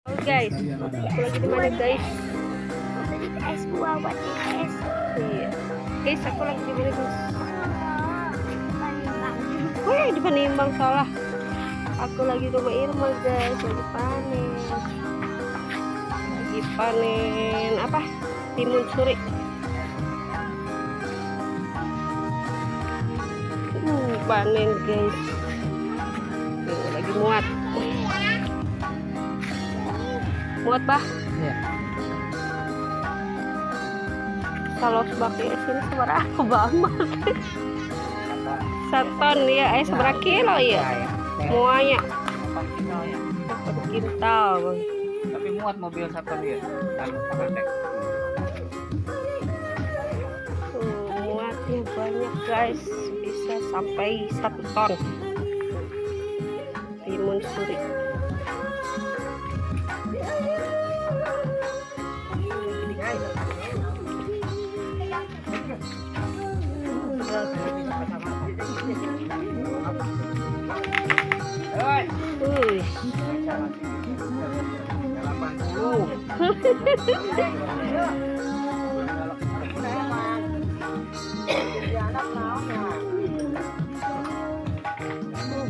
Oh guys, aku lagi di mana guys? Es buah buat es. Iya, guys aku lagi di mana guys? Panimbang. Wih di Panimbang salah. Aku lagi ke rumah Irma guys, lagi panen apa? Timun suri. Panen guys. Tuh, lagi muat. Muat bah? Iya. Kalau sebagai sini seberapa banget? 1 ton ya, seberapa kilo ya? Semuanya 1 kintal bang. Tapi muat mobil satu dia. Muatnya banyak guys, bisa sampai 1 ton timun suri.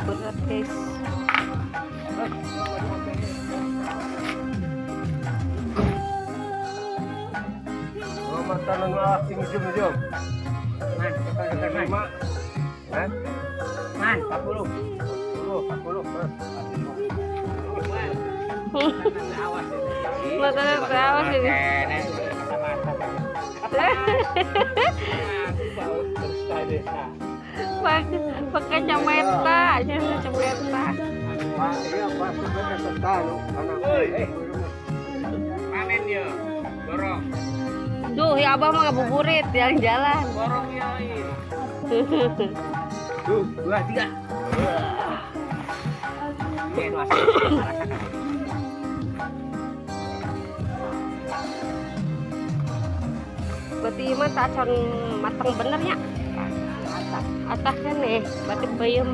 Berat guys. Makanan asing jom. Man, man. Man, Man, 40. 40. Awas ini. Makanan berawas ini. Pakai kacamata, jangan kacamata. Pak, iya Pak, sebenarnya setahun anak. Panen dia. Dorong. Duh, ya abah mah ngabuburit jalan-jalan. Dorong ya. Tuh, 2, 3. Iya, dua. Berarti mah tak con matang bener ya. Atasnya nih, berarti bayam.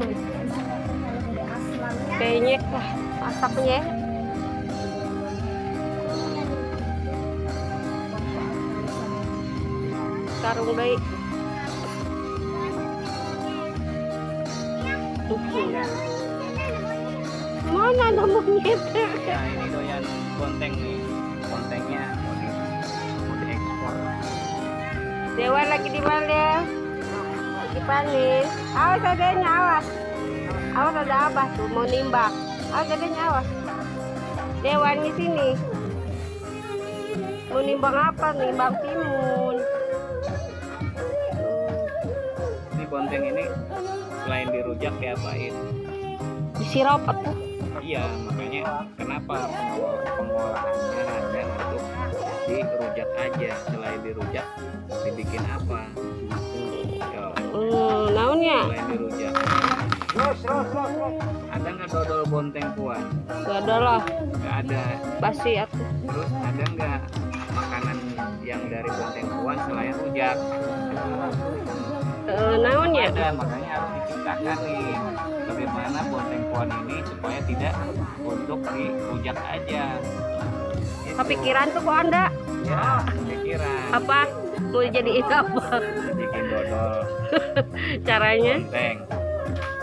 Penyek lah asapnya. Karung baik. Mana ada monyet? Ya, ini doyan bonteng nih. Bontengnya mau diekspor. Dewa lagi di mana? Lagi panen. Awas adanya, awas. Awas ada apa tuh mau nimbang. Awas adanya, awas. Dewa di sini. Mau nimbang apa? Nimbang timun. Ini bonteng ini selain dirujak diapain? Disirop tuh. Iya, makanya kenapa pengolahannya hanya untuk dirujak aja. Selain dirujak dibikin apa? Yo, Naonnya? selain dirujak. Ada nggak dodol bonteng puan? Gak ada lah, Nggak ada. basi atuh. Terus ada nggak makanan yang dari bonteng puan selain rujak? Naonnya? Ada, makanya harus diciptakan nih bagaimana bonteng puan ini supaya tidak untuk dirujak aja. Gitu. Kepikiran tuh kok Anda? Ya, pikiran. Apa? Mau jadiin apa? Bikin dodol Caranya? bonteng,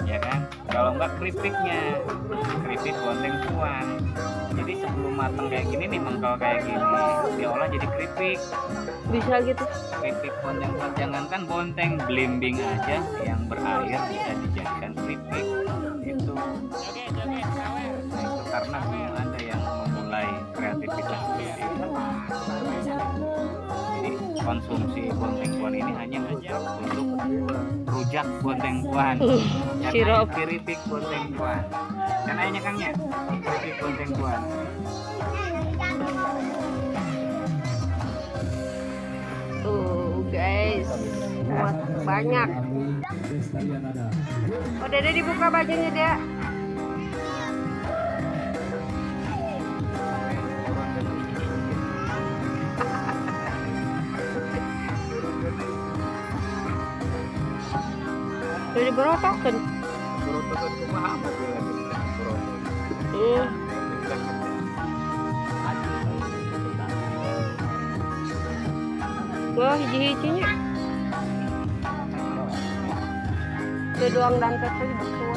ya kan? Kalau nggak keripiknya, keripik bonteng puan. Jadi sebelum matang kayak gini nih, mengkal kayak gini, diolah jadi keripik. Bisa gitu. Keripik bonteng puan, jangankan bonteng, belimbing aja yang berair bisa dijadikan keripik. Itu. Nah, itu karena belum ada yang memulai kreativitas seperti itu. Jadi konsumsi bonteng puan ini hanya untuk rujak bonteng puan. Sirup. Keripik bonteng puan. Kan ayahnya Kang ya? Keripik bonteng puan. Tuh guys, muat banyak. Oh Dede dibuka bajunya dia. Udah diberotokan. Berotokan kumaha mobil lagi. Berotot. Wah, hiji-hijinya. Itu doang dan tadi betul.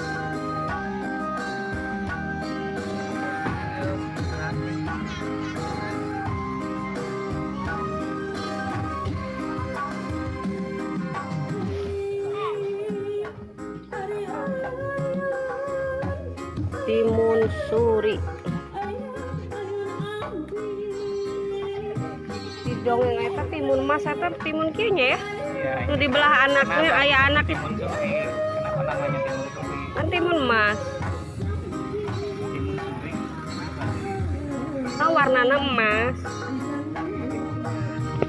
Timun suri. Di dongeng eta timun mas atau timun kieunya ya? Iya. Itu di belah anaknya ayah anak Timun suri. Kenapa namanya timun suri? kan timun mas. Timun suri. Oh, warnanya emas.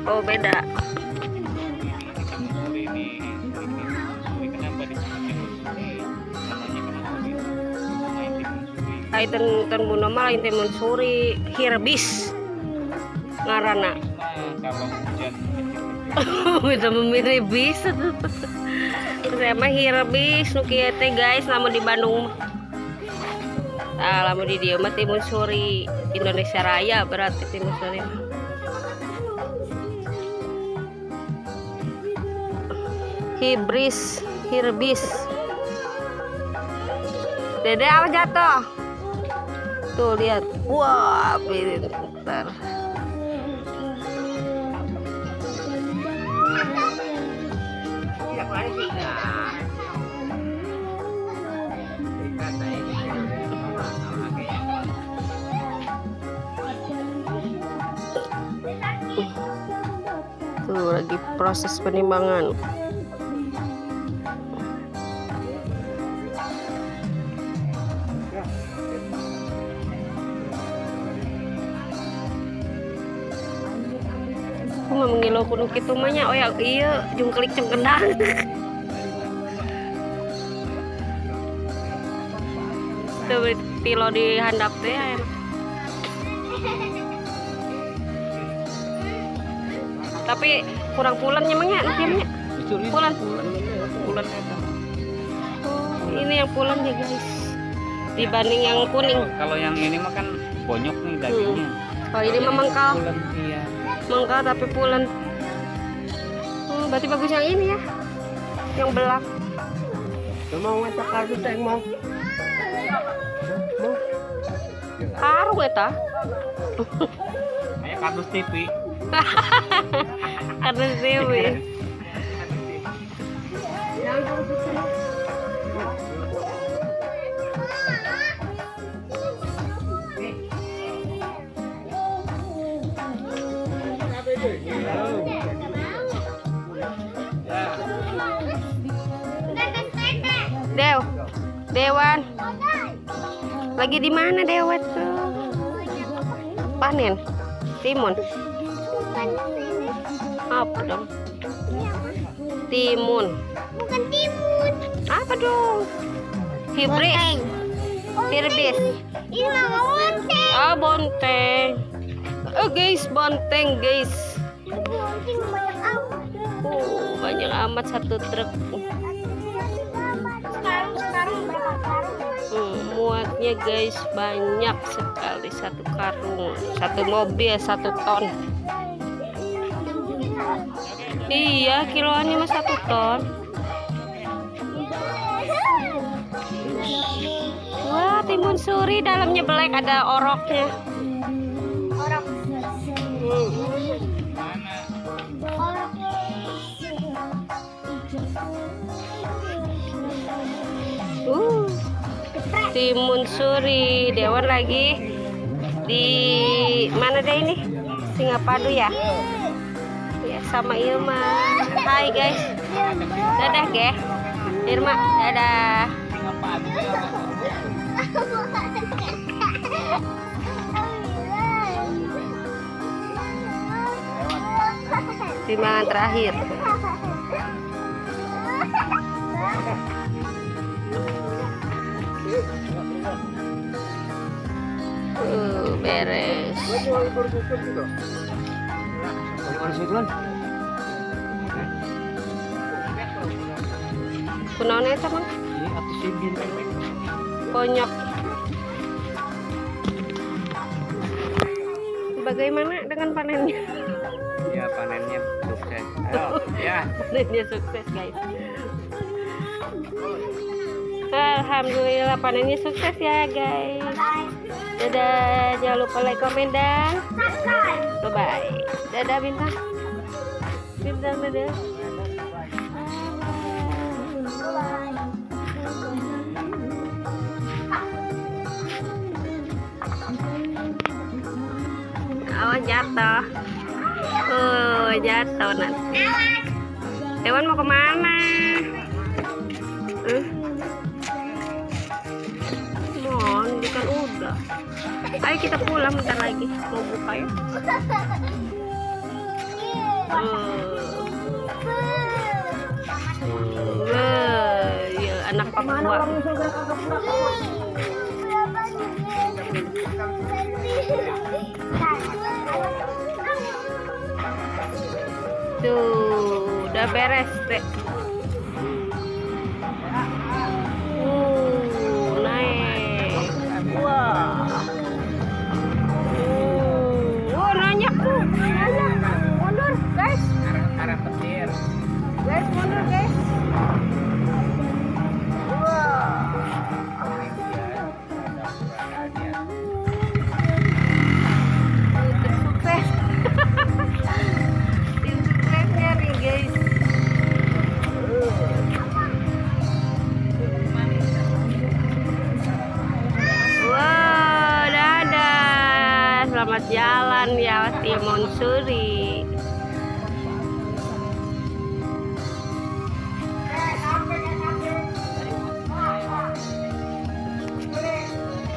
Oh, beda. Timun suri ini suri. Kenapa disebut timun suri? Namanya kenapa dinamain timun suri? Ai ten bunama lain timun suri, hirbis. Ngaranna. Kalau hujan Bisa memilih bis. Saya mah hirbis nu kieu teh guys, lamun di Bandung. Lamun di dieu mah timun suri. Indonesia Raya berarti timun suri. Hirbis. Dede apa jatuh? Tuh lihat. Wah, pintar. Tuh lagi proses penimbangan. Aku nggak mengilau kudu kitu mah nya, oh ya iya jungklik cengkendang. Tuh tilo di handap teh enak. Tapi kurang pulennya emangnya timnya. Pulen. bulan eta. Oh, ini yang pulen ya guys. Dibanding yang kuning. Kalau yang ini mah kan bonyok nih dagingnya. Kalau ini mah mengkal. Bulan, iya. Mengkal tapi pulen. Berarti bagus yang ini ya. Yang belak. Mau ngecek kardus teh mau. Karung eta. Kayak kardus TV. Kardus TV. Dewan. Lagi di mana Dewa tuh? Panen timun. Apa dong? Timun. Bukan timun. Apa dong? Hibris. Hirbis. Ini mah bonteng. Ah, bonteng. Oh guys, bonteng guys. Bonteng banyak amat. Banyak amat satu truk. Sekarang berapa karung? Muatnya guys banyak sekali, satu karung, satu mobil 1 ton. Iya, kiloannya mah 1 ton. Wah, timun suri dalamnya black, ada oroknya. Orok. Timun suri. Dewan lagi di mana deh ini? Singapadu ya? Ya sama Irma. Hai guys. Dadah ge. Irma, dadah. Timbangan terakhir. Beres. Kunaon eta Mang? Konyok. Bagaimana dengan panennya? Ya panennya sukses. Ayo, ya. Panennya sukses guys. Alhamdulillah panennya sukses ya guys. Dadah, jangan lupa like, komen, dan bye bye. Dadah bintang. Bintang dadah. Awas jatuh. Jatuh nanti. Dewan mau kemana? Mohon, kan udah. Ayo kita pulang bentar lagi. Mau buka ya? Ya, anak Papua. Tuh, udah beres deh. Naik. Wah. Nanyak tuh. Nanyak. Mundur, guys. Arah petir. Guys, mundur, guys. Wah. Tim sukses. Tim suksesnya nih, guys. Wow, dadah. Selamat jalan ya, Timun Suri.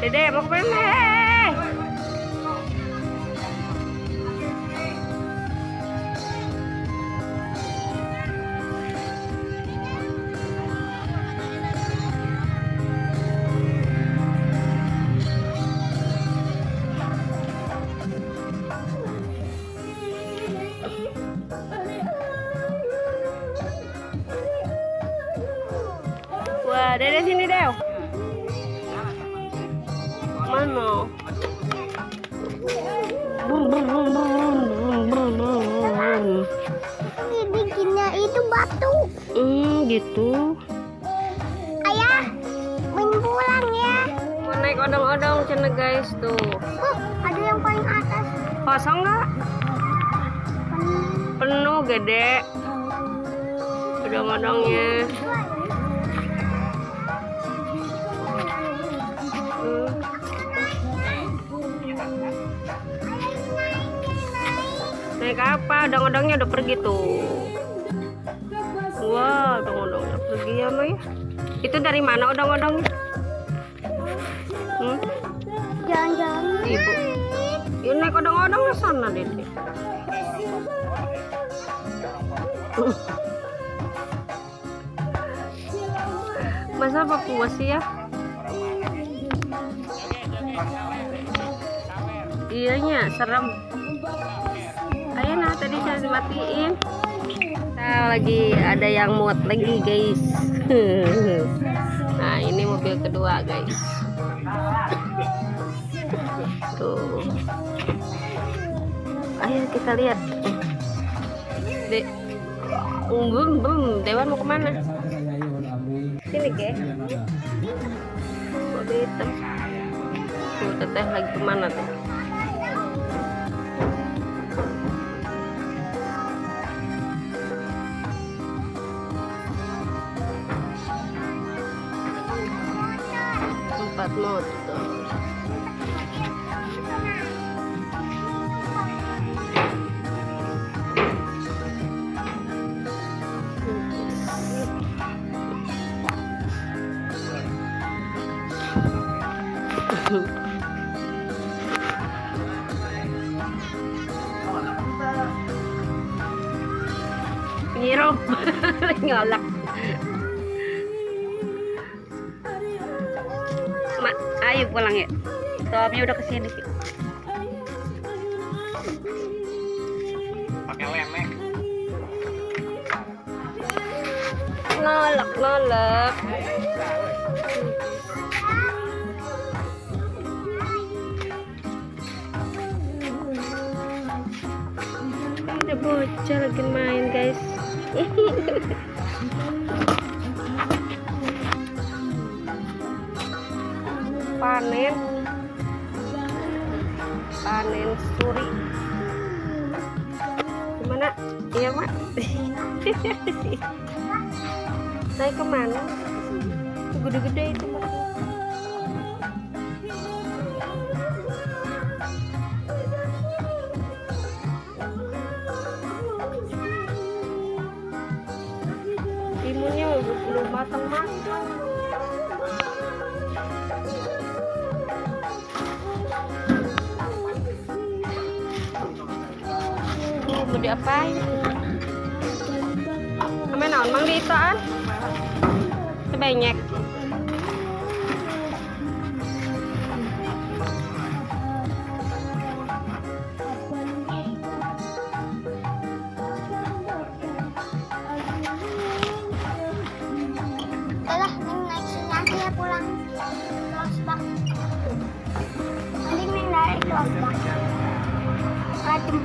Dede, mau kemana? Wah, Dede sini, Dew. Mana? Ini bikinnya itu batu. Gitu. Ayah, main pulang ya. Mau naik odong-odong cina guys tuh. Ada yang paling atas. Kosong nggak? Penuh gede. Odong-odongnya. Naik apa? Odong-odongnya udah pergi tuh. Wah, odong-odongnya pergi ya Maya. Itu dari mana odong-odongnya? Jalan-jalan. Ibu. Yuk naik odong-odong ke sana Dede. Masa Papua sih ya? Iyanya serem. Ayo nah tadi saya dimatiin. Nah, lagi ada yang muat lagi guys. Nah ini mobil kedua guys. Tuh. Ayo kita lihat. Dek. Dewan mau kemana? Sini ke? Mobil hitam. Tuh teteh lagi kemana teh? Tempat motor. Ngirup ngolak. Mak, ayo pulang ya. Suaminya udah kesini sih. Pakai lemek. Ngolak. Udah bocah lagi main guys. panen suri. Gimana? Iya mak. Naik kemana? Gede-gede itu mak. Timunnya belum matang-matang. Mau diapain? Ame naon mang di itoan? Sebanyak. Alah, Neng naik sini aja ya pulang. Losbak. Mending Neng naik losbak. Rajin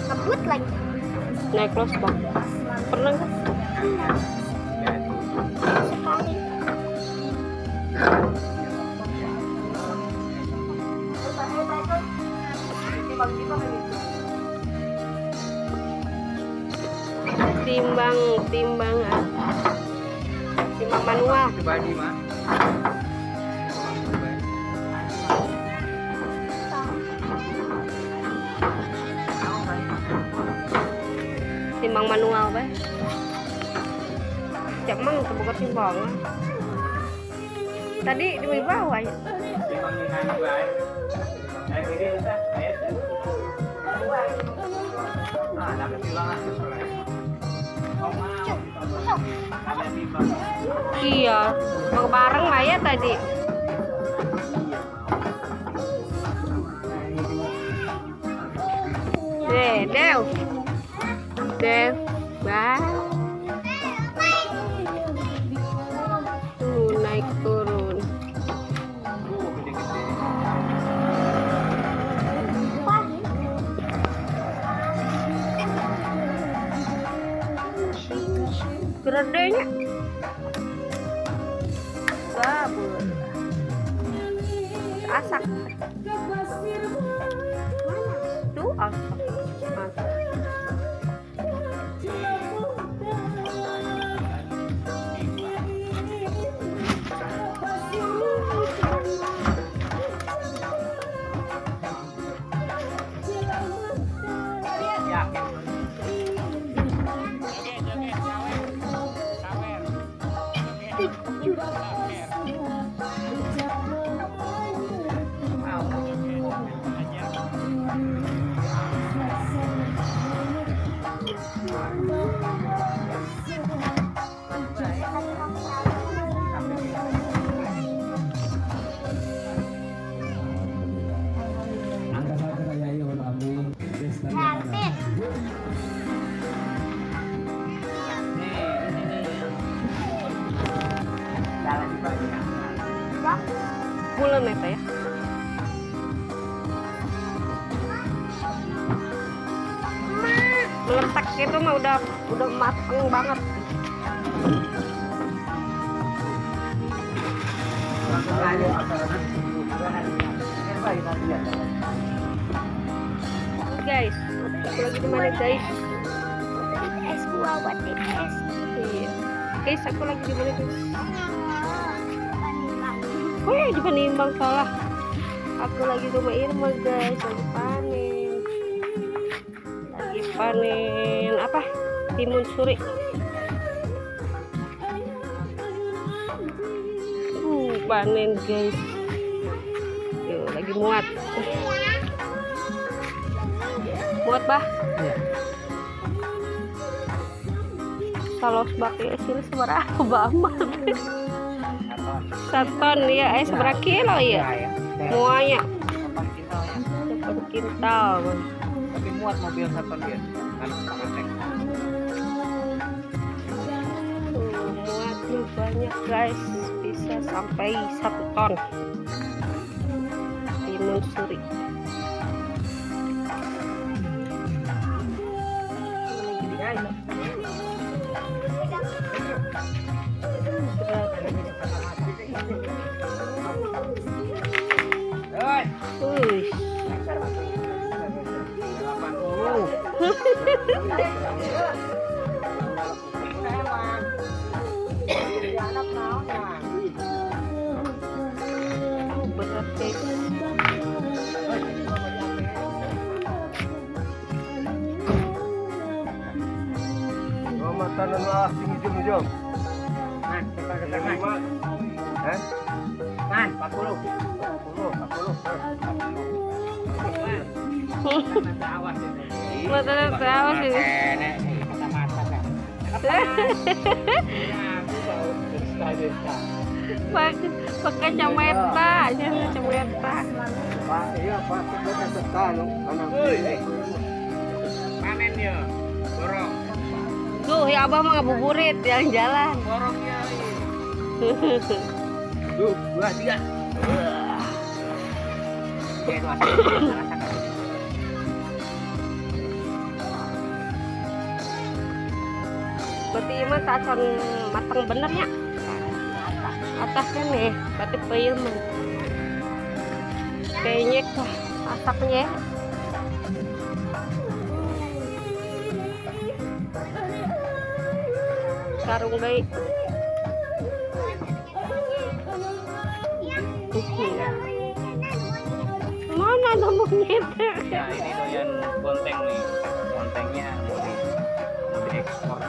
ngebut lagi. Naik losbak. Pernah nggak? Sekali. Timbang manual. Pribadi mah. Timbang manual ba? Cak mang bukan timbang. Tadi di bawah ya. Iya, mau bareng lah ya tadi. Dew, bye. Tuh naik turun. Gedenya. Sabun. Asak. Tuh asak. Bulan ya teh. Meletak itu mah udah mateng banget. Guys, aku lagi di mana guys? Es buah buat es. Iya. Guys, aku lagi di mana guys? Oh, di Panimbang salah. Aku lagi di rumah Irma guys, lagi panen apa? Timun suri. Panen guys. Yuk, lagi muat. Muat bah? Iya. Kalau sebagai sini seberapa bama? 1 ton ya, seberapa kilo ya? Muanya 8 kintal. Tapi muat mobil 1 ton dia. Kan muatnya banyak guys, bisa sampai 1 ton timun suri. Berat guys. Makanan asing jom. Man, kita ketemu. Eh? Man, 40. 40. Mata awas ini. Pakai kacamata, jangan kacamata. Pak, iya Pak, kita tekan. Panen ya, borong. Tuh, ya abah mah ngabuburit jalan-jalan. Borong ya. Tuh, 2, 3. Berarti mah sason matang bener ya. Atasnya nih, berarti peyem. Kayaknya asapnya. Sarung baik. Mana ada monyet? Ya ini doyan bonteng nih. Bontengnya mau diekspor.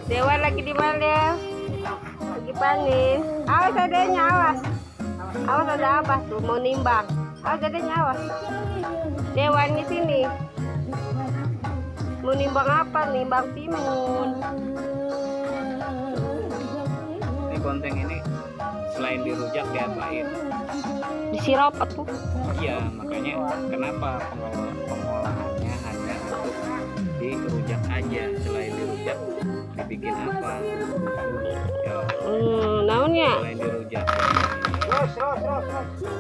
Dewa lagi di mana? Lagi panen. Awas adanya, awas. Awas ada apa tuh mau nimbang. Awas adanya, awas. Dewa di sini. Mau nimbang apa? Nimbang timun. Ini bonteng ini selain dirujak diapain? Disirap atuh. Iya, makanya kenapa pengolahannya hanya untuk dirujak aja, selain dirujak dibikin apa? Ya, Naonnya? selain dirujak. Terus.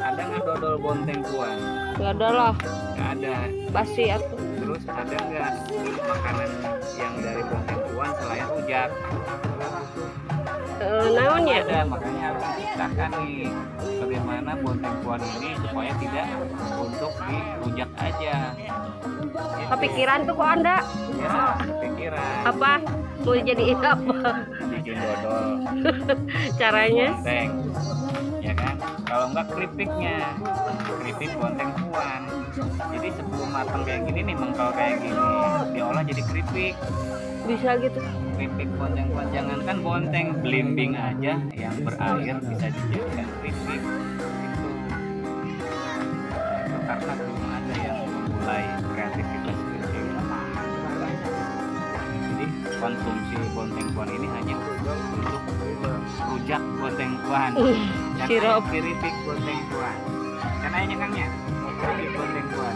Ada nggak dodol bonteng tuan? Gak ada lah, Nggak ada. basi atuh. Terus ada nggak makanan yang dari bonteng tuan selain rujak? Naonnya? Ada, makanya harus diciptakan nih bagaimana bonteng tuan ini supaya tidak untuk dirujak aja. Kepikiran tuh kok Anda? Ya, pikiran. Apa? Mau jadiin apa? Bikin dodol Caranya? bonteng, ya kan? Kalau enggak keripik bonteng tuan. Jadi sebelum matang kayak gini nih, mengkal kayak gini, diolah jadi keripik. Bisa gitu. Keripik bonteng tuan, jangankan bonteng, belimbing aja yang berair bisa dijadikan keripik. Itu karena belum ada yang memulai kreativitas seperti ini. Jadi konsumsi bonteng tuan ini hanya untuk rujak bonteng tuan. Sirup. Keripik bonteng tuan. Kan aja kangnya. Keripik bonteng tuan.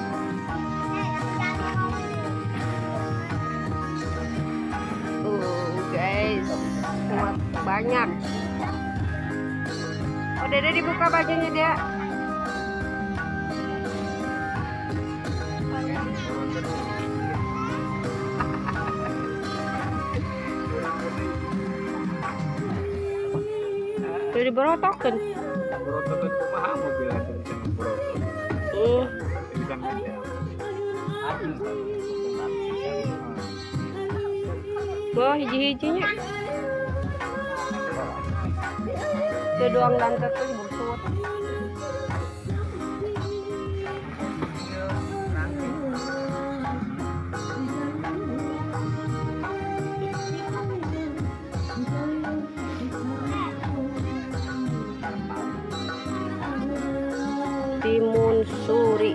Guys, muat banyak. Oh, Dede dibuka bajunya dia. Udah diberotokin. Broto itu mah mobil itu bisa ngebroto. Bisa beda. Wah, hiji-hijinya. Itu doang lantet tuh busut. Timun suri.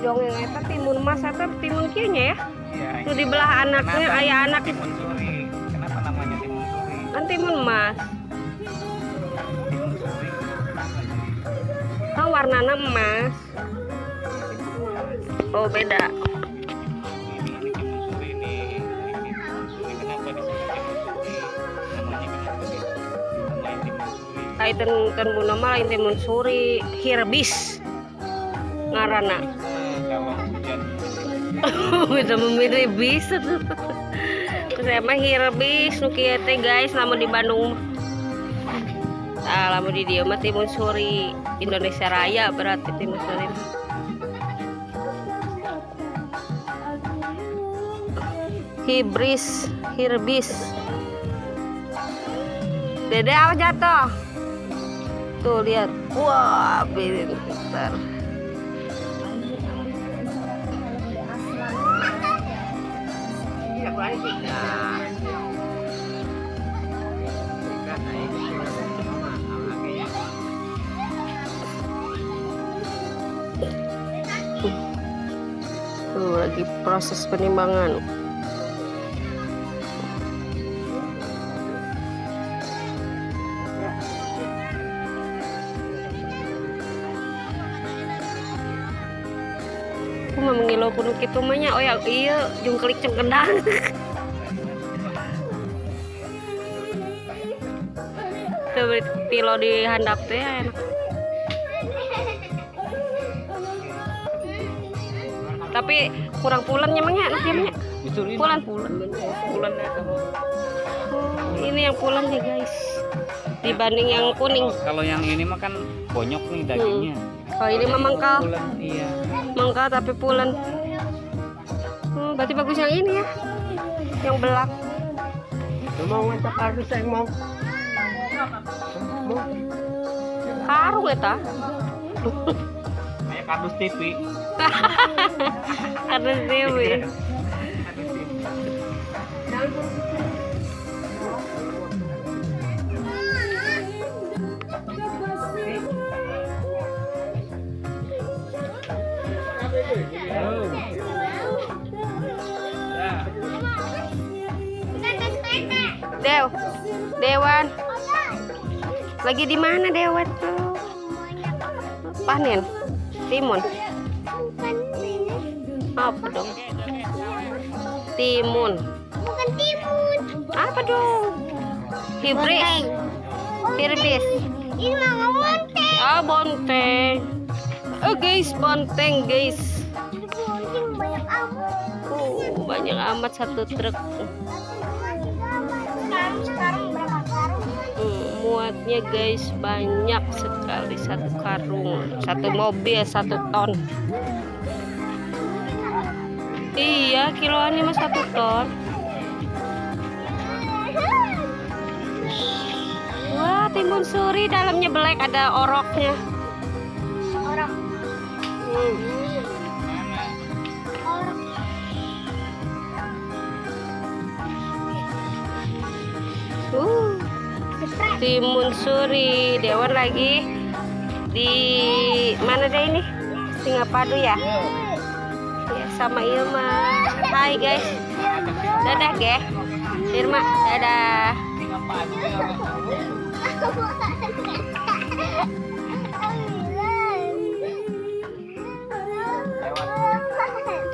Dong yang eta timun mas atau timun kieunya ya? Iya. Itu di belah anaknya, Kenapa ayah anak timun suri? Kenapa namanya timun suri? kan timun mas. Timun suri. Kan warnanya emas. Oh beda. Ini timun suri ini timun suri. Kenapa disebut timun suri? Namanya kenapa dinamain timun suri? Kaitan buna mah lain timun suri, hirbis ngarana. Kalau hujan Bisa memilih bis. Saya mah hirbis nu kieu teh guys, lamun di Bandung. Lamun di dieu mah timun suri. Indonesia Raya berarti timun suri. Hirbis. Dede awas jatuh. Tuh lihat. Wah, pintar. Tuh lagi proses penimbangan. Aku mau mengilau kuno kitu mah nya. Oh ya iya jungkelik cengkendang. Tuh pilo di handap teh enak. Tapi kurang pulannya emangnya anak dia nya. Pulan. Ini yang pulan nih guys. Dibanding yang kuning. Kalau yang ini mah kan bonyok nih dagingnya. Kalau ini mah mangkal. Pulen, iya. Mangkal tapi pulen. Berarti bagus yang ini ya. Yang belak. Mau ngacak kardus yang mau. Karung eta. Kayak kardus TV. Ada dewi. Dewan. Lagi di mana Dewan tuh? Panen. Timun. Apa dong? Timun. Bukan timun. Apa dong? Hirbis. Ini mah bonteng. Ah, bonteng. Oh guys, bonteng guys. Bonteng banyak amat. Banyak amat satu truk. Sekarang berapa karung? Muatnya guys banyak sekali, satu karung, satu mobil 1 ton. Iya, kiloannya mah 1 ton. Wah, timun suri dalamnya belek, ada oroknya. Orang. Timun suri. Dewan lagi di mana deh ini? Singapadu ya? Ya sama Ilma. Hai guys. Dadah ge. Irma, dadah.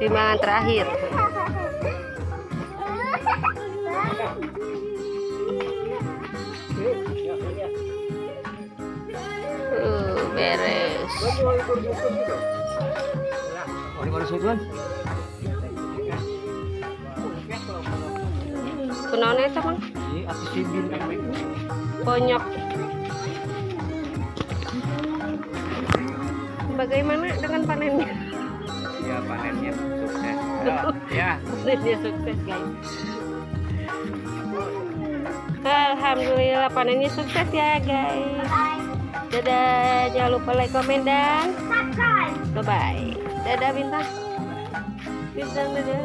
Timbangan terakhir. Beres. Kunaon eta Mang? Banyak. Bagaimana dengan panennya? Ya panennya sukses. Ya. Panennya sukses guys. Alhamdulillah panennya sukses ya guys. Dadah, jangan lupa like, komen, dan subscribe. Bye bye. Dadah Bintang. Bintang dadah.